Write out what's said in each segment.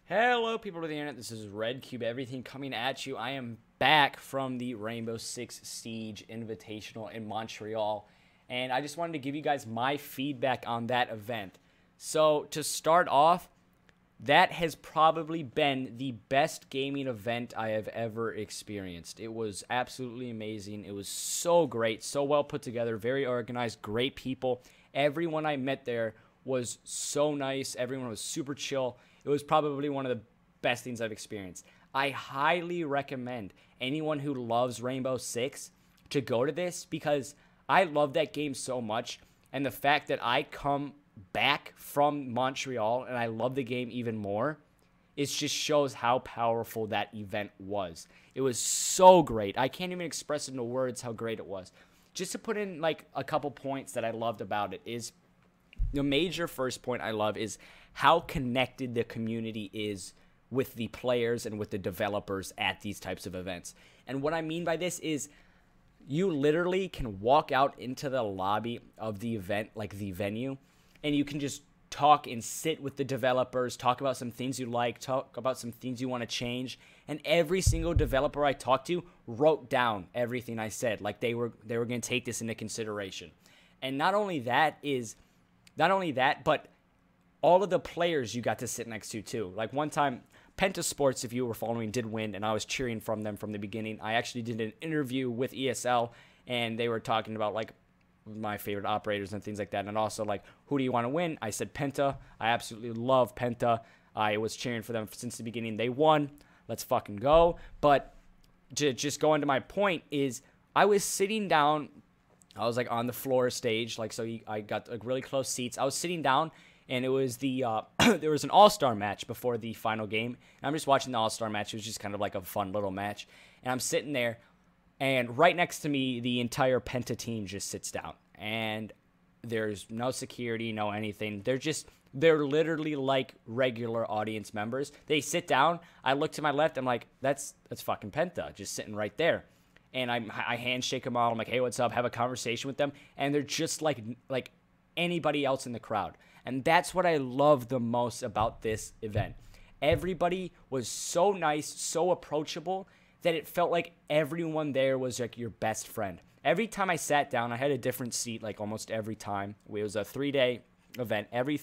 Hello, people of the internet. This is Red Cube. Everything coming at you. I am back from the Rainbow Six Siege Invitational in Montreal, and I just wanted to give you guys my feedback on that event. So, to start off, that has probably been the best gaming event I have ever experienced. It was absolutely amazing. It was so great, so well put together, very organized, great people. Everyone I met there was so nice. Everyone was super chill. It was probably one of the best things I've experienced. I highly recommend anyone who loves Rainbow Six to go to this because I love that game so much. And the fact that I come back from Montreal and I love the game even more, it just shows how powerful that event was. It was so great. I can't even express into words how great it was. Just to put in like a couple points that I loved about it is, the major first point I love is how connected the community is with the players and with the developers at these types of events. And what I mean by this is you literally can walk out into the lobby of the event, like the venue, and you can just talk and sit with the developers, talk about some things you like, talk about some things you want to change. And every single developer I talked to wrote down everything I said, like they were going to take this into consideration. And not only that, but all of the players you got to sit next to too. Like one time, Penta Sports, if you were following, did win, and I was cheering from them from the beginning. I actually did an interview with ESL, and they were talking about like my favorite operators and things like that, and also like, who do you want to win? I said Penta. I absolutely love Penta. I was cheering for them since the beginning. They won. Let's fucking go. But to just go into my point is, I was sitting down. I was like on the floor stage, like so. I got like really close seats. I was sitting down, and it was the there was an all-star match before the final game. And I'm just watching the all-star match. It was just kind of like a fun little match, and I'm sitting there, and right next to me, the entire Penta team just sits down, and there's no security, no anything. They're literally like regular audience members. They sit down. I look to my left. I'm like, that's fucking Penta, just sitting right there. And I handshake them all. I'm like, hey, what's up? Have a conversation with them. And they're just like anybody else in the crowd. And that's what I love the most about this event. Everybody was so nice, so approachable, that it felt like everyone there was like your best friend. Every time I sat down, I had a different seat, like almost every time. It was a 3-day event. Every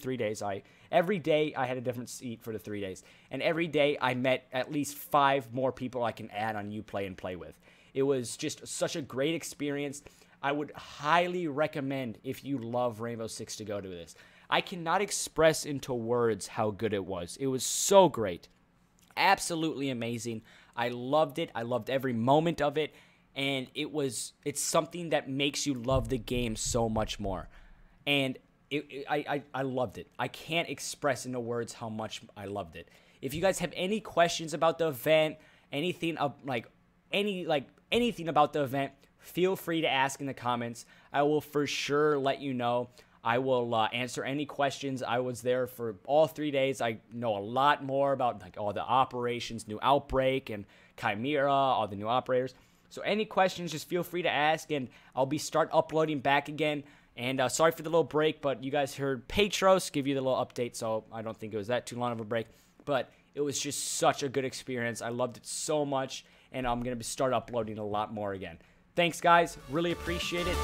day I had a different seat for the 3 days. And every day I met at least 5 more people I can add on Uplay and play with. It was just such a great experience. I would highly recommend, if you love Rainbow Six, to go to this. I cannot express into words how good it was. It was so great. Absolutely amazing. I loved it. I loved every moment of it. And it's something that makes you love the game so much more. And I loved it. I can't express into words how much I loved it. If you guys have any questions about the event, anything about the event, feel free to ask in the comments. I will for sure let you know. I will answer any questions. I was there for all 3 days. I know a lot more about like all the operations, new Outbreak and Chimera, all the new operators. So any questions, just feel free to ask, and I'll start uploading back again. And sorry for the little break, but you guys heard Petros give you the little update, so I don't think it was that too long of a break. But it was just such a good experience. I loved it so much, and I'm going to start uploading a lot more again. Thanks, guys. Really appreciate it.